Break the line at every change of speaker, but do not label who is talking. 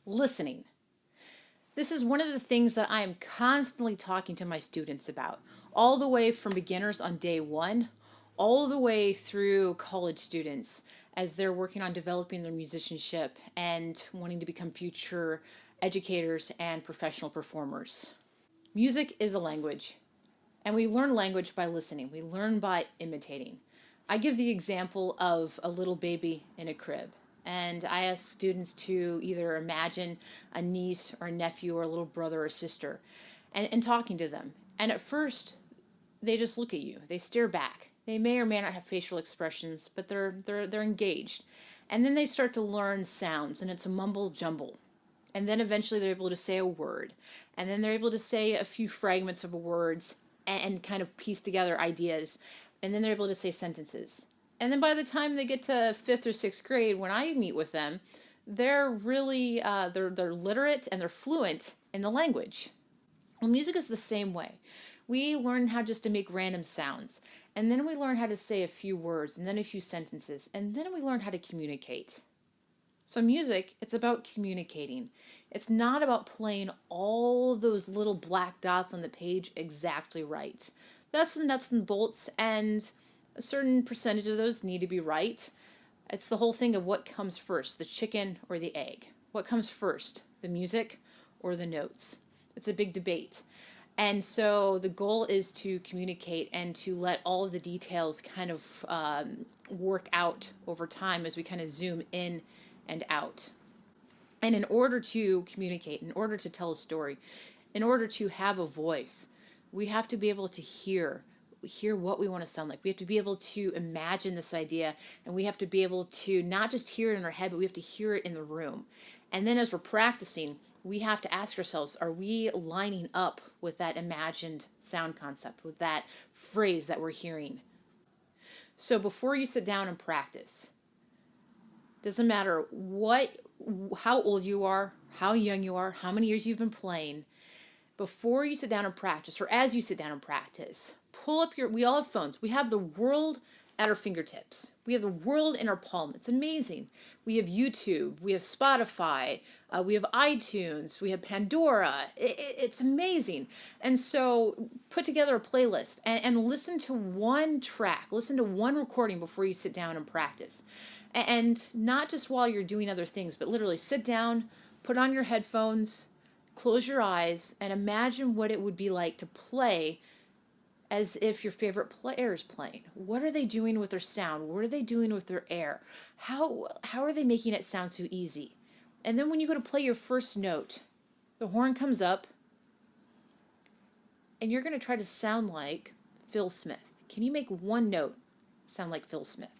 Listening. This is one of the things that I am constantly talking to my students about, all the way from beginners on day one, all the way through college students as they're working on developing their musicianship and wanting to become future educators and professional performers. Music is a language, and we learn language by listening. We learn by imitating. I give the example of a little baby in a crib. And I ask students to either imagine a niece or a nephew or a little brother or sister and talking to them. And at first, they just look at you. They stare back. They may or may not have facial expressions, but they're engaged. And then they start to learn sounds, and it's a mumble jumble. And then eventually they're able to say a word. And then they're able to say a few fragments of words and kind of piece together ideas. And then they're able to say sentences. And then by the time they get to fifth or sixth grade, when I meet with them, they're really they're literate and they're fluent in the language. Well, music is the same way. We learn how just to make random sounds, and then we learn how to say a few words, and then a few sentences, and then we learn how to communicate. So music, it's about communicating. It's not about playing all those little black dots on the page exactly right. That's the nuts and bolts, and a certain percentage of those need to be right. It's the whole thing of what comes first, the chicken or the egg. What comes first, the music or the notes? It's a big debate. And so the goal is to communicate and to let all of the details kind of work out over time as we kind of zoom in and out. And in order to communicate, in order to tell a story, in order to have a voice, we have to be able to hear what we want to sound like. We have to be able to imagine this idea, and we have to be able to not just hear it in our head, but we have to hear it in the room. And then as we're practicing, we have to ask ourselves, are we lining up with that imagined sound concept, with that phrase that we're hearing? So before you sit down and practice, doesn't matter how old you are, how young you are, how many years you've been playing, before you sit down and practice, or as you sit down and practice, we all have phones. We have the world at our fingertips. We have the world in our palm. It's amazing. We have YouTube, we have Spotify, we have iTunes, we have Pandora. It's amazing. And so put together a playlist and listen to one track, listen to one recording before you sit down and practice. And not just while you're doing other things, but literally sit down, put on your headphones, close your eyes, and imagine what it would be like to play as if your favorite player is playing. What are they doing with their sound? What are they doing with their air? How are they making it sound so easy? And then when you go to play your first note, the horn comes up, and you're going to try to sound like Phil Smith. Can you make one note sound like Phil Smith?